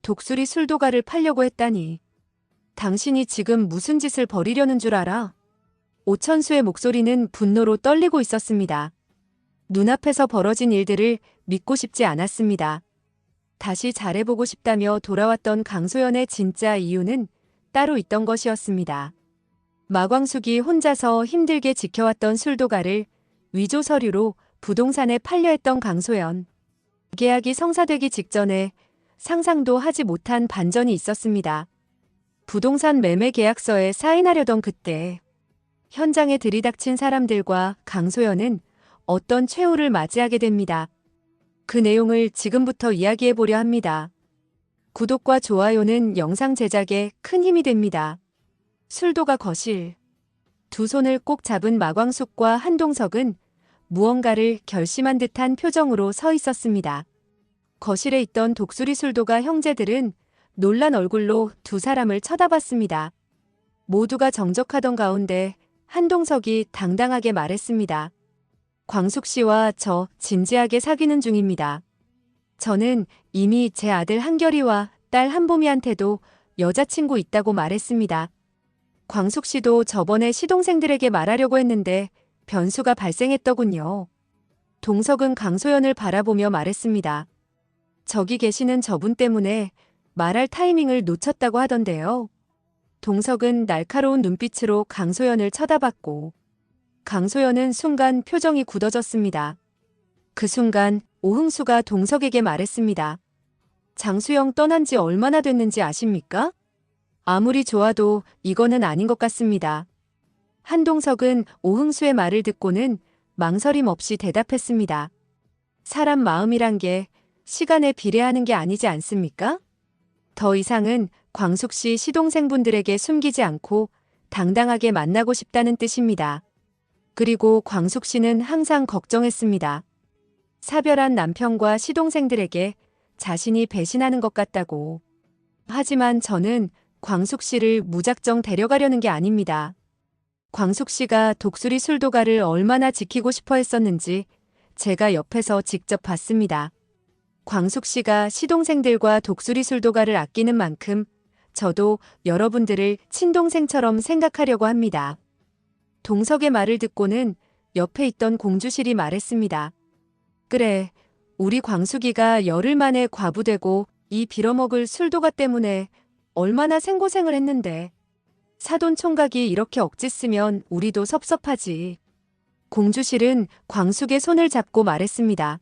독수리 술도가를 팔려고 했다니. 당신이 지금 무슨 짓을 벌이려는 줄 알아? 오천수의 목소리는 분노로 떨리고 있었습니다. 눈앞에서 벌어진 일들을 믿고 싶지 않았습니다. 다시 잘해보고 싶다며 돌아왔던 강소연의 진짜 이유는 따로 있던 것이었습니다. 마광숙이 혼자서 힘들게 지켜왔던 술도가를 위조 서류로 부동산에 팔려 했던 강소연. 계약이 성사되기 직전에 상상도 하지 못한 반전이 있었습니다. 부동산 매매 계약서에 사인하려던 그때 현장에 들이닥친 사람들과 강소연은 어떤 최후를 맞이하게 됩니다. 그 내용을 지금부터 이야기해 보려 합니다. 구독과 좋아요는 영상 제작에 큰 힘이 됩니다. 술도가 거실. 두 손을 꼭 잡은 마광숙과 한동석은 무언가를 결심한 듯한 표정으로 서 있었습니다. 거실에 있던 독수리 술도가 형제들은 놀란 얼굴로 두 사람을 쳐다봤습니다. 모두가 정적하던 가운데 한동석이 당당하게 말했습니다. 광숙 씨와 저 진지하게 사귀는 중입니다. 저는 이미 제 아들 한결이와 딸 한보미한테도 여자친구 있다고 말했습니다. 광숙 씨도 저번에 시동생들에게 말하려고 했는데 변수가 발생했더군요. 동석은 강소연을 바라보며 말했습니다. 저기 계시는 저분 때문에 말할 타이밍을 놓쳤다고 하던데요. 동석은 날카로운 눈빛으로 강소연을 쳐다봤고 강소연은 순간 표정이 굳어졌습니다. 그 순간 오흥수가 동석에게 말했습니다. 장수영 떠난 지 얼마나 됐는지 아십니까? 아무리 좋아도 이거는 아닌 것 같습니다. 한동석은 오흥수의 말을 듣고는 망설임 없이 대답했습니다. 사람 마음이란 게 시간에 비례하는 게 아니지 않습니까? 더 이상은 광숙 씨 시동생분들에게 숨기지 않고 당당하게 만나고 싶다는 뜻입니다. 그리고 광숙 씨는 항상 걱정했습니다. 사별한 남편과 시동생들에게 자신이 배신하는 것 같다고. 하지만 저는 광숙 씨를 무작정 데려가려는 게 아닙니다. 광숙 씨가 독수리 술도가를 얼마나 지키고 싶어 했었는지 제가 옆에서 직접 봤습니다. 광숙 씨가 시동생들과 독수리 술도가를 아끼는 만큼 저도 여러분들을 친동생처럼 생각하려고 합니다. 동석의 말을 듣고는 옆에 있던 공주실이 말했습니다. 그래, 우리 광숙이가 열흘 만에 과부되고 이 빌어먹을 술도가 때문에 얼마나 생고생을 했는데 사돈 총각이 이렇게 억지 쓰면 우리도 섭섭하지. 공주실은 광숙의 손을 잡고 말했습니다.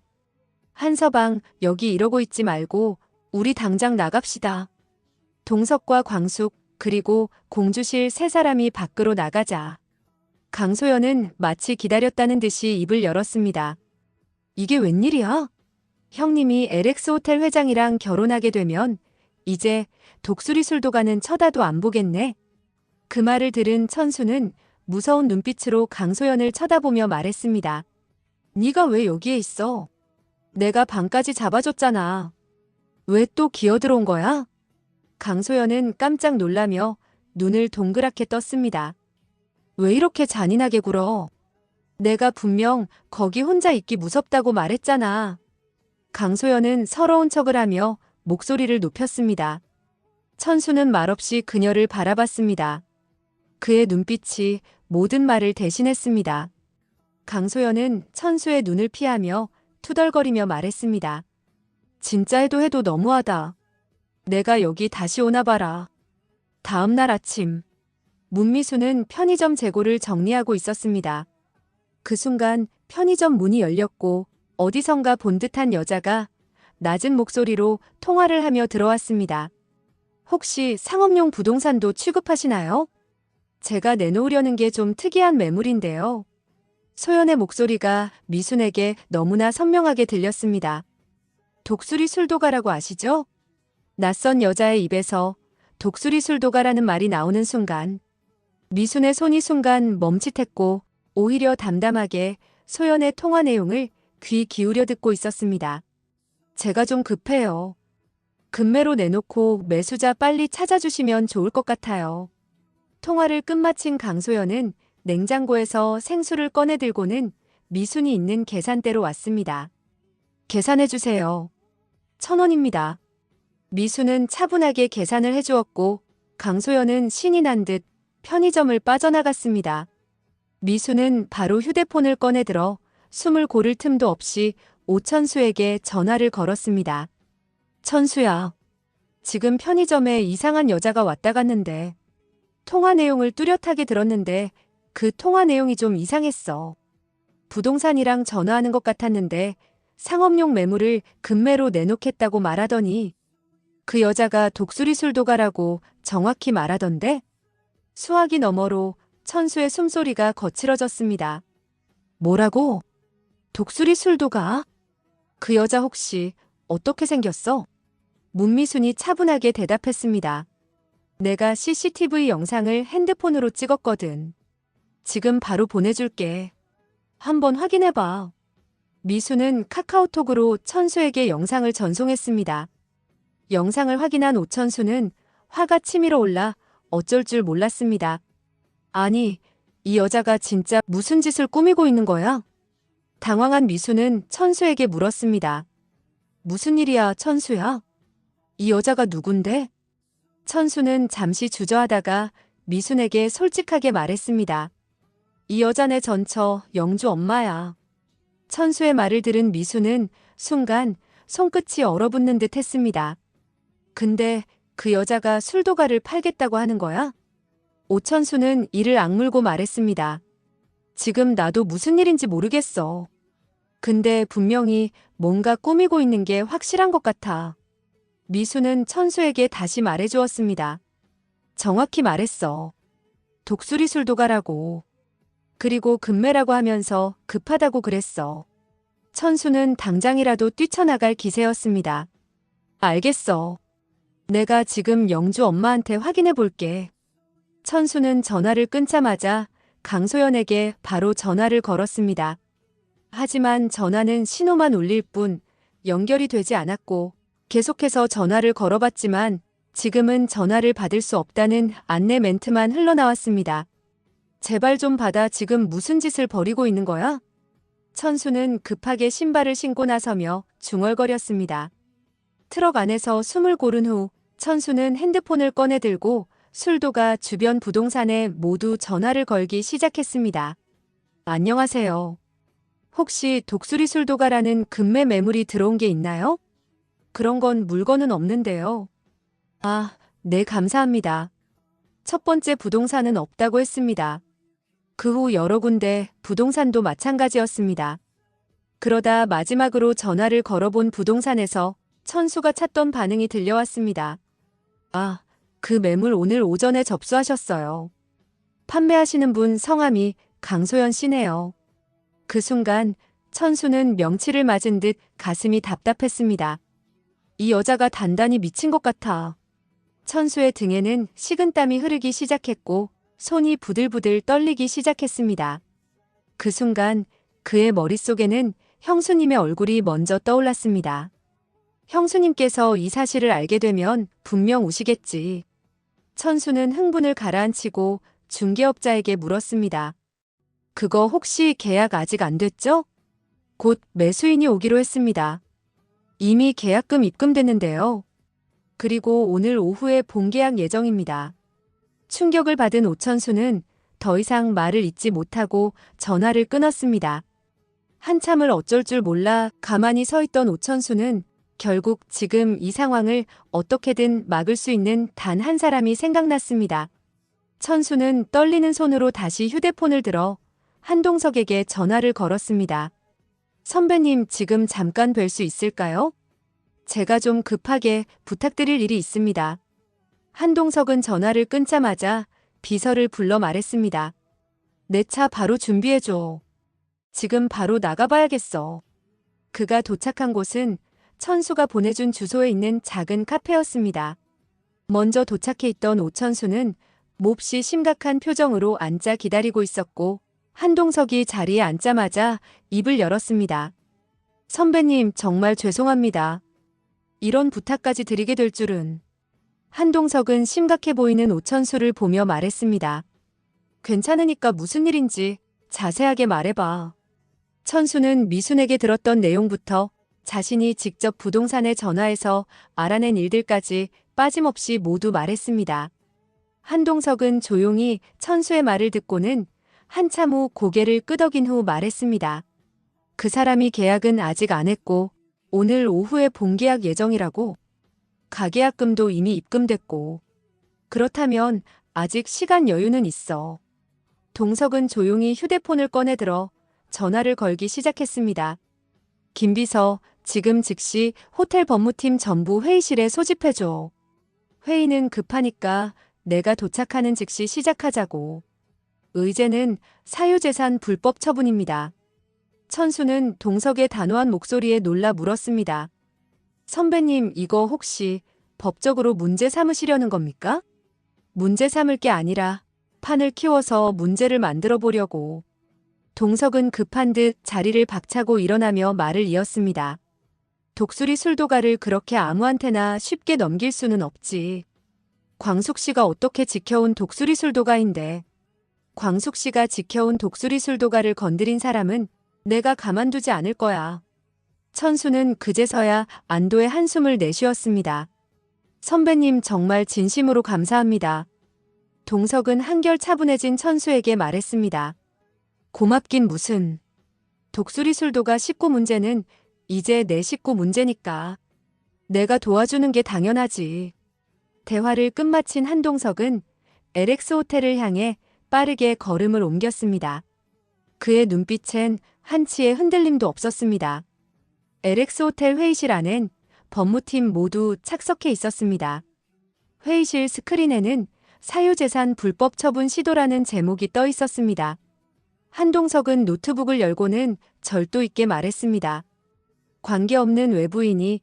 한서방, 여기 이러고 있지 말고 우리 당장 나갑시다. 동석과 광숙 그리고 공주실 세 사람이 밖으로 나가자. 강소연은 마치 기다렸다는 듯이 입을 열었습니다. 이게 웬일이야? 형님이 LX 호텔 회장이랑 결혼하게 되면 이제 독수리 술도가는 쳐다도 안 보겠네. 그 말을 들은 천수는 무서운 눈빛으로 강소연을 쳐다보며 말했습니다. 네가 왜 여기에 있어? 내가 방까지 잡아줬잖아. 왜 또 기어들어온 거야? 강소연은 깜짝 놀라며 눈을 동그랗게 떴습니다. 왜 이렇게 잔인하게 굴어? 내가 분명 거기 혼자 있기 무섭다고 말했잖아. 강소연은 서러운 척을 하며 목소리를 높였습니다. 천수는 말없이 그녀를 바라봤습니다. 그의 눈빛이 모든 말을 대신했습니다. 강소연은 천수의 눈을 피하며 투덜거리며 말했습니다. 진짜 해도 너무하다. 내가 여기 다시 오나 봐라. 다음 날 아침 문미수는 편의점 재고를 정리하고 있었습니다. 그 순간 편의점 문이 열렸고 어디선가 본 듯한 여자가 낮은 목소리로 통화를 하며 들어왔습니다. 혹시 상업용 부동산도 취급하시나요? 제가 내놓으려는 게 좀 특이한 매물인데요. 소연의 목소리가 미순에게 너무나 선명하게 들렸습니다. 독수리 술도가라고 아시죠? 낯선 여자의 입에서 독수리 술도가라는 말이 나오는 순간 미순의 손이 순간 멈칫했고 오히려 담담하게 소연의 통화 내용을 귀 기울여 듣고 있었습니다. 제가 좀 급해요. 금매로 내놓고 매수자 빨리 찾아주시면 좋을 것 같아요. 통화를 끝마친 강소연은 냉장고에서 생수를 꺼내 들고는 미순이 있는 계산대로 왔습니다. 계산해주세요. 1,000원입니다. 미수는 차분하게 계산을 해주었고 강소연은 신이 난 듯 편의점을 빠져나갔습니다. 미수는 바로 휴대폰을 꺼내들어 숨을 고를 틈도 없이 오천수에게 전화를 걸었습니다. 천수야, 지금 편의점에 이상한 여자가 왔다 갔는데 통화 내용을 뚜렷하게 들었는데 그 통화 내용이 좀 이상했어. 부동산이랑 전화하는 것 같았는데 상업용 매물을 금매로 내놓겠다고 말하더니 그 여자가 독수리 술도가라고 정확히 말하던데? 수화기 너머로 천수의 숨소리가 거칠어졌습니다. 뭐라고? 독수리 술도가? 그 여자 혹시 어떻게 생겼어? 문미순이 차분하게 대답했습니다. 내가 CCTV 영상을 핸드폰으로 찍었거든. 지금 바로 보내줄게. 한번 확인해봐. 미수는 카카오톡으로 천수에게 영상을 전송했습니다. 영상을 확인한 오천수는 화가 치밀어 올라 어쩔 줄 몰랐습니다. 아니, 이 여자가 진짜 무슨 짓을 꾸미고 있는 거야? 당황한 미수는 천수에게 물었습니다. 무슨 일이야, 천수야? 이 여자가 누군데? 천수는 잠시 주저하다가 미순에게 솔직하게 말했습니다. 이 여자네 전처 영주 엄마야. 천수의 말을 들은 미수는 순간 손끝이 얼어붙는 듯 했습니다. 근데 그 여자가 술도가를 팔겠다고 하는 거야? 오천수는 이를 악물고 말했습니다. 지금 나도 무슨 일인지 모르겠어. 근데 분명히 뭔가 꾸미고 있는 게 확실한 것 같아. 미수는 천수에게 다시 말해주었습니다. 정확히 말했어. 독수리 술도가라고. 그리고 금매라고 하면서 급하다고 그랬어. 천수는 당장이라도 뛰쳐나갈 기세였습니다. 알겠어. 내가 지금 영주 엄마한테 확인해 볼게. 천수는 전화를 끊자마자 강소연에게 바로 전화를 걸었습니다. 하지만 전화는 신호만 울릴 뿐 연결이 되지 않았고 계속해서 전화를 걸어봤지만 지금은 전화를 받을 수 없다는 안내 멘트만 흘러나왔습니다. 제발 좀 받아. 지금 무슨 짓을 벌이고 있는 거야? 천수는 급하게 신발을 신고 나서며 중얼거렸습니다. 트럭 안에서 숨을 고른 후 천수는 핸드폰을 꺼내 들고 술도가 주변 부동산에 모두 전화를 걸기 시작했습니다. 안녕하세요. 혹시 독수리 술도가라는 금매 매물이 들어온 게 있나요? 그런 건 물건은 없는데요. 아, 네, 감사합니다. 첫 번째 부동산은 없다고 했습니다. 그 후 여러 군데 부동산도 마찬가지였습니다. 그러다 마지막으로 전화를 걸어본 부동산에서 천수가 찾던 반응이 들려왔습니다. 아, 그 매물 오늘 오전에 접수하셨어요. 판매하시는 분 성함이 강소연 씨네요. 그 순간 천수는 명치를 맞은 듯 가슴이 답답했습니다. 이 여자가 단단히 미친 것 같아. 천수의 등에는 식은땀이 흐르기 시작했고 손이 부들부들 떨리기 시작했습니다. 그 순간 그의 머릿속에는 형수님의 얼굴이 먼저 떠올랐습니다. 형수님께서 이 사실을 알게 되면 분명 우시겠지. 천수는 흥분을 가라앉히고 중개업자에게 물었습니다. 그거 혹시 계약 아직 안 됐죠? 곧 매수인이 오기로 했습니다. 이미 계약금 입금됐는데요. 그리고 오늘 오후에 본계약 예정입니다. 충격을 받은 오천수는 더 이상 말을 잇지 못하고 전화를 끊었습니다. 한참을 어쩔 줄 몰라 가만히 서 있던 오천수는 결국 지금 이 상황을 어떻게든 막을 수 있는 단 한 사람이 생각났습니다. 천수는 떨리는 손으로 다시 휴대폰을 들어 한동석에게 전화를 걸었습니다. 선배님, 지금 잠깐 뵐 수 있을까요? 제가 좀 급하게 부탁드릴 일이 있습니다. 한동석은 전화를 끊자마자 비서를 불러 말했습니다. 내 차 바로 준비해줘. 지금 바로 나가봐야겠어. 그가 도착한 곳은 천수가 보내준 주소에 있는 작은 카페였습니다. 먼저 도착해 있던 오천수는 몹시 심각한 표정으로 앉아 기다리고 있었고 한동석이 자리에 앉자마자 입을 열었습니다. 선배님, 정말 죄송합니다. 이런 부탁까지 드리게 될 줄은. 한동석은 심각해 보이는 오천수를 보며 말했습니다. 괜찮으니까 무슨 일인지 자세하게 말해봐. 천수는 미순에게 들었던 내용부터 자신이 직접 부동산에 전화해서 알아낸 일들까지 빠짐없이 모두 말했습니다. 한동석은 조용히 천수의 말을 듣고는 한참 후 고개를 끄덕인 후 말했습니다. 그 사람이 계약은 아직 안 했고 오늘 오후에 본계약 예정이라고. 가계약금도 이미 입금됐고. 그렇다면 아직 시간 여유는 있어. 동석은 조용히 휴대폰을 꺼내들어 전화를 걸기 시작했습니다. 김비서, 지금 즉시 호텔 법무팀 전부 회의실에 소집해줘. 회의는 급하니까 내가 도착하는 즉시 시작하자고. 의제는 사유재산 불법 처분입니다. 천수는 동석의 단호한 목소리에 놀라 물었습니다. 선배님, 이거 혹시 법적으로 문제 삼으시려는 겁니까? 문제 삼을 게 아니라 판을 키워서 문제를 만들어 보려고. 동석은 급한 듯 자리를 박차고 일어나며 말을 이었습니다. 독수리 술도가를 그렇게 아무한테나 쉽게 넘길 수는 없지. 광숙 씨가 어떻게 지켜온 독수리 술도가인데. 광숙 씨가 지켜온 독수리 술도가를 건드린 사람은 내가 가만두지 않을 거야. 천수는 그제서야 안도의 한숨을 내쉬었습니다. 선배님 정말 진심으로 감사합니다. 동석은 한결 차분해진 천수에게 말했습니다. 고맙긴 무슨. 독수리 술도가 식구 문제는 이제 내 식구 문제니까. 내가 도와주는 게 당연하지. 대화를 끝마친 한동석은 LX 호텔을 향해 빠르게 걸음을 옮겼습니다. 그의 눈빛엔 한치의 흔들림도 없었습니다. LX 호텔 회의실 안엔 법무팀 모두 착석해 있었습니다. 회의실 스크린에는 사유재산 불법 처분 시도라는 제목이 떠 있었습니다. 한동석은 노트북을 열고는 절도 있게 말했습니다. 관계없는 외부인이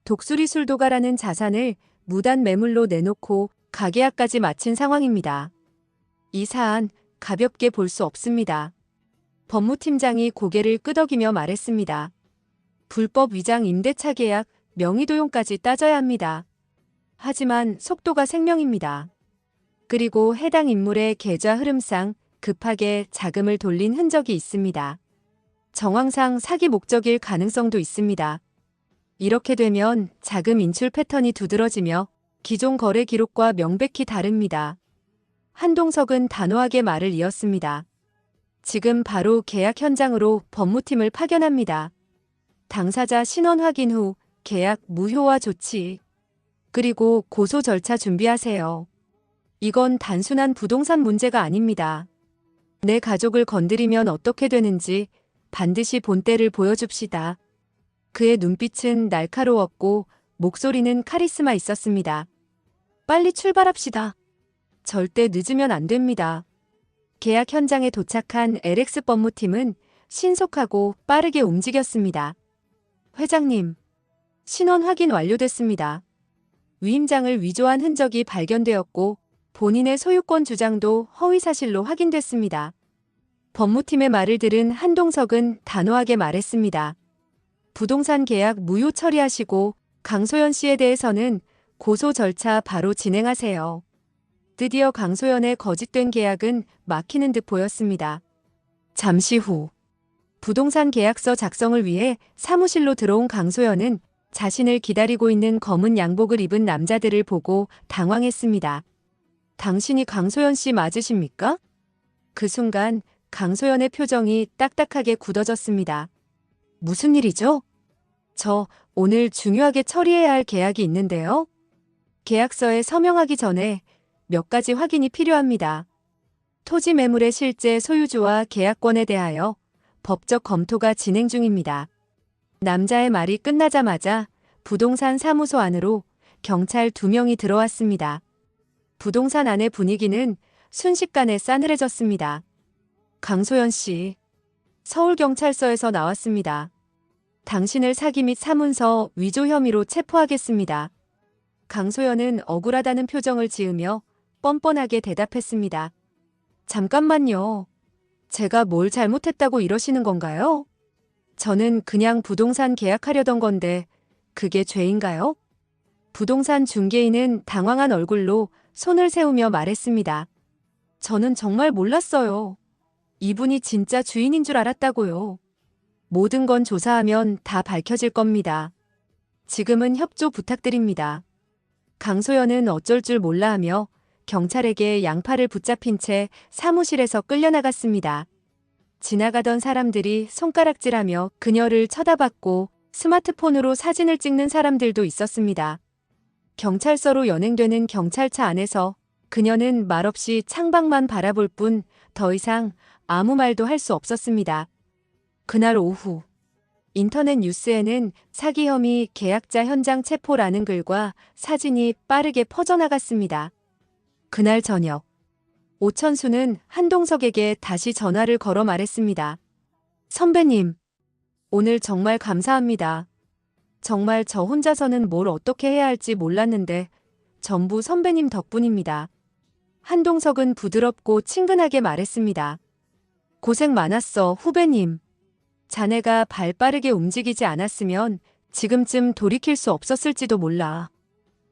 독수리 술도가라는 자산을 무단 매물로 내놓고 가계약까지 마친 상황입니다. 이 사안 가볍게 볼 수 없습니다. 법무팀장이 고개를 끄덕이며 말했습니다. 불법 위장 임대차 계약, 명의도용까지 따져야 합니다. 하지만 속도가 생명입니다. 그리고 해당 인물의 계좌 흐름상 급하게 자금을 돌린 흔적이 있습니다. 정황상 사기 목적일 가능성도 있습니다. 이렇게 되면 자금 인출 패턴이 두드러지며 기존 거래 기록과 명백히 다릅니다. 한동석은 단호하게 말을 이었습니다. 지금 바로 계약 현장으로 법무팀을 파견합니다. 당사자 신원 확인 후 계약 무효화 조치, 그리고 고소 절차 준비하세요. 이건 단순한 부동산 문제가 아닙니다. 내 가족을 건드리면 어떻게 되는지 반드시 본때를 보여줍시다. 그의 눈빛은 날카로웠고 목소리는 카리스마 있었습니다. 빨리 출발합시다. 절대 늦으면 안 됩니다. 계약 현장에 도착한 LX 법무팀은 신속하고 빠르게 움직였습니다. 회장님, 신원 확인 완료됐습니다. 위임장을 위조한 흔적이 발견되었고 본인의 소유권 주장도 허위사실로 확인됐습니다. 법무팀의 말을 들은 한동석은 단호하게 말했습니다. 부동산 계약 무효 처리하시고 강소연 씨에 대해서는 고소 절차 바로 진행하세요. 드디어 강소연의 거짓된 계약은 막히는 듯 보였습니다. 잠시 후 부동산 계약서 작성을 위해 사무실로 들어온 강소연은 자신을 기다리고 있는 검은 양복을 입은 남자들을 보고 당황했습니다. 당신이 강소연 씨 맞으십니까? 그 순간 강소연의 표정이 딱딱하게 굳어졌습니다. 무슨 일이죠? 저 오늘 중요하게 처리해야 할 계약이 있는데요. 계약서에 서명하기 전에 몇 가지 확인이 필요합니다. 토지 매물의 실제 소유주와 계약권에 대하여 법적 검토가 진행 중입니다. 남자의 말이 끝나자마자 부동산 사무소 안으로 경찰 2명이 들어왔습니다. 부동산 안의 분위기는 순식간에 싸늘해졌습니다. 강소연 씨, 서울경찰서에서 나왔습니다. 당신을 사기 및 사문서 위조 혐의로 체포하겠습니다. 강소연은 억울하다는 표정을 지으며 뻔뻔하게 대답했습니다. 잠깐만요. 제가 뭘 잘못했다고 이러시는 건가요? 저는 그냥 부동산 계약하려던 건데 그게 죄인가요? 부동산 중개인은 당황한 얼굴로 손을 세우며 말했습니다. 저는 정말 몰랐어요. 이분이 진짜 주인인 줄 알았다고요. 모든 건 조사하면 다 밝혀질 겁니다. 지금은 협조 부탁드립니다. 강소연은 어쩔 줄 몰라 하며 경찰에게 양팔을 붙잡힌 채 사무실에서 끌려나갔습니다. 지나가던 사람들이 손가락질하며 그녀를 쳐다봤고 스마트폰으로 사진을 찍는 사람들도 있었습니다. 경찰서로 연행되는 경찰차 안에서 그녀는 말없이 창밖만 바라볼 뿐 더 이상 아무 말도 할 수 없었습니다. 그날 오후 인터넷 뉴스에는 사기 혐의 계약자 현장 체포라는 글과 사진이 빠르게 퍼져나갔습니다. 그날 저녁 오천수는 한동석에게 다시 전화를 걸어 말했습니다. 선배님, 오늘 정말 감사합니다. 정말 저 혼자서는 뭘 어떻게 해야 할지 몰랐는데 전부 선배님 덕분입니다. 한동석은 부드럽고 친근하게 말했습니다. 고생 많았어, 후배님. 자네가 발 빠르게 움직이지 않았으면 지금쯤 돌이킬 수 없었을지도 몰라.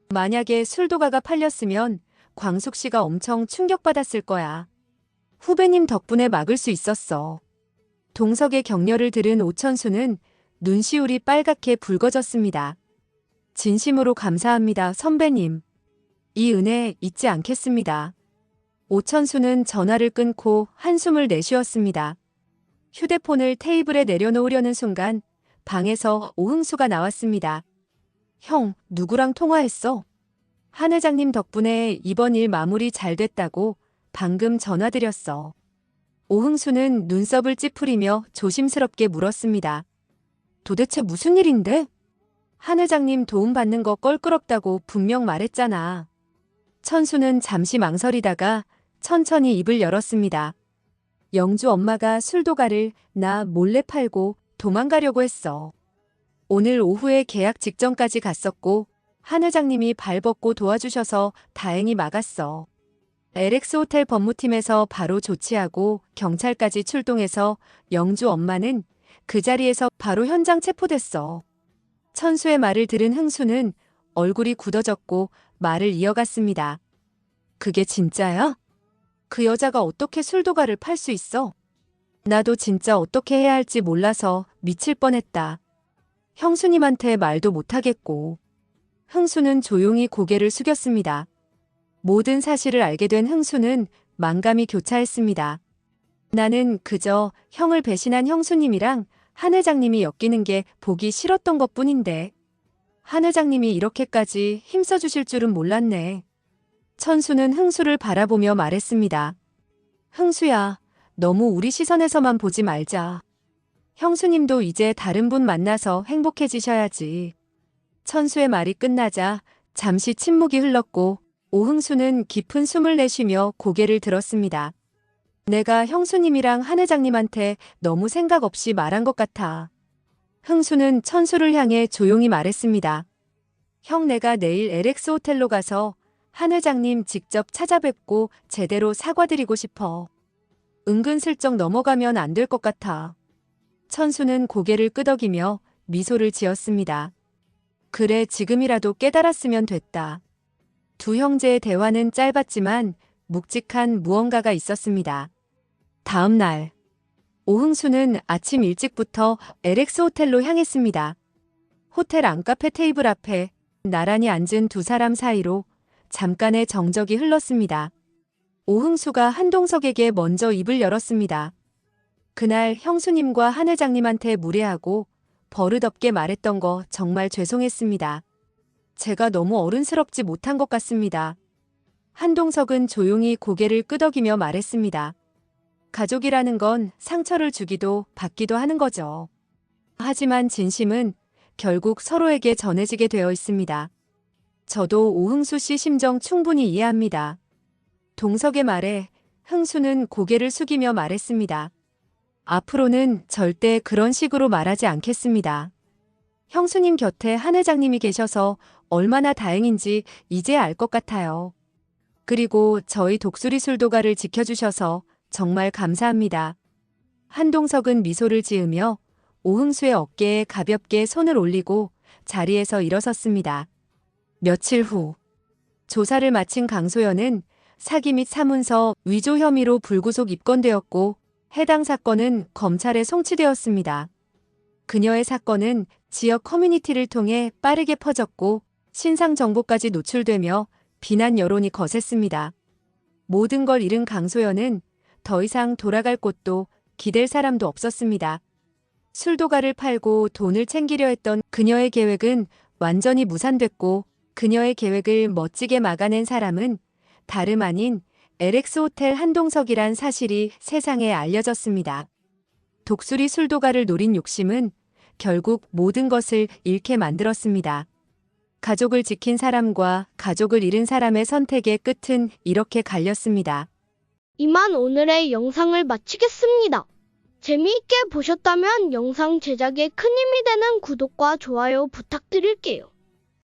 만약에 술도가가 팔렸으면 광숙 씨가 엄청 충격받았을 거야. 후배님 덕분에 막을 수 있었어. 동석의 격려를 들은 오천수는 눈시울이 빨갛게 붉어졌습니다. 진심으로 감사합니다, 선배님. 이 은혜 잊지 않겠습니다. 오천수는 전화를 끊고 한숨을 내쉬었습니다. 휴대폰을 테이블에 내려놓으려는 순간 방에서 오흥수가 나왔습니다. 형, 누구랑 통화했어? 한 회장님 덕분에 이번 일 마무리 잘 됐다고 방금 전화드렸어. 오흥수는 눈썹을 찌푸리며 조심스럽게 물었습니다. 도대체 무슨 일인데? 한 회장님 도움받는 거 껄끄럽다고 분명 말했잖아. 천수는 잠시 망설이다가 천천히 입을 열었습니다. 영주 엄마가 술도가를 나 몰래 팔고 도망가려고 했어. 오늘 오후에 계약 직전까지 갔었고 한 회장님이 발벗고 도와주셔서 다행히 막았어. LX 호텔 법무팀에서 바로 조치하고 경찰까지 출동해서 영주 엄마는 그 자리에서 바로 현장 체포됐어. 천수의 말을 들은 흥수는 얼굴이 굳어졌고 말을 이어갔습니다. 그게 진짜야? 그 여자가 어떻게 술도가를 팔 수 있어? 나도 진짜 어떻게 해야 할지 몰라서 미칠 뻔했다. 형수님한테 말도 못하겠고. 흥수는 조용히 고개를 숙였습니다. 모든 사실을 알게 된 흥수는 만감이 교차했습니다. 나는 그저 형을 배신한 형수님이랑 한 회장님이 엮이는 게 보기 싫었던 것뿐인데 한 회장님이 이렇게까지 힘써주실 줄은 몰랐네. 천수는 흥수를 바라보며 말했습니다. 흥수야, 너무 우리 시선에서만 보지 말자. 형수님도 이제 다른 분 만나서 행복해지셔야지. 천수의 말이 끝나자 잠시 침묵이 흘렀고 오흥수는 깊은 숨을 내쉬며 고개를 들었습니다. 내가 형수님이랑 한 회장님한테 너무 생각 없이 말한 것 같아. 흥수는 천수를 향해 조용히 말했습니다. 형, 내가 내일 LX 호텔로 가서 한 회장님 직접 찾아뵙고 제대로 사과드리고 싶어. 은근슬쩍 넘어가면 안 될 것 같아. 천수는 고개를 끄덕이며 미소를 지었습니다. 그래, 지금이라도 깨달았으면 됐다. 두 형제의 대화는 짧았지만 묵직한 무언가가 있었습니다. 다음 날 오흥수는 아침 일찍부터 LX 호텔로 향했습니다. 호텔 안카페 테이블 앞에 나란히 앉은 두 사람 사이로 잠깐의 정적이 흘렀습니다. 오흥수가 한동석에게 먼저 입을 열었습니다. 그날 형수님과 한 회장님한테 무례하고 버릇없게 말했던 거 정말 죄송했습니다. 제가 너무 어른스럽지 못한 것 같습니다. 한동석은 조용히 고개를 끄덕이며 말했습니다. 가족이라는 건 상처를 주기도 받기도 하는 거죠. 하지만 진심은 결국 서로에게 전해지게 되어 있습니다. 저도 오흥수 씨 심정 충분히 이해합니다. 동석의 말에 흥수는 고개를 숙이며 말했습니다. 앞으로는 절대 그런 식으로 말하지 않겠습니다. 형수님 곁에 한 회장님이 계셔서 얼마나 다행인지 이제 알 것 같아요. 그리고 저희 독수리 술도가를 지켜주셔서 정말 감사합니다. 한동석은 미소를 지으며 오흥수의 어깨에 가볍게 손을 올리고 자리에서 일어섰습니다. 며칠 후 조사를 마친 강소연은 사기 및 사문서 위조 혐의로 불구속 입건되었고 해당 사건은 검찰에 송치되었습니다. 그녀의 사건은 지역 커뮤니티를 통해 빠르게 퍼졌고 신상 정보까지 노출되며 비난 여론이 거셌습니다. 모든 걸 잃은 강소연은 더 이상 돌아갈 곳도 기댈 사람도 없었습니다. 술도가를 팔고 돈을 챙기려 했던 그녀의 계획은 완전히 무산됐고 그녀의 계획을 멋지게 막아낸 사람은 다름 아닌 LX 호텔 한동석이란 사실이 세상에 알려졌습니다. 독수리 술도가를 노린 욕심은 결국 모든 것을 잃게 만들었습니다. 가족을 지킨 사람과 가족을 잃은 사람의 선택의 끝은 이렇게 갈렸습니다. 이만 오늘의 영상을 마치겠습니다. 재미있게 보셨다면 영상 제작에 큰 힘이 되는 구독과 좋아요 부탁드릴게요.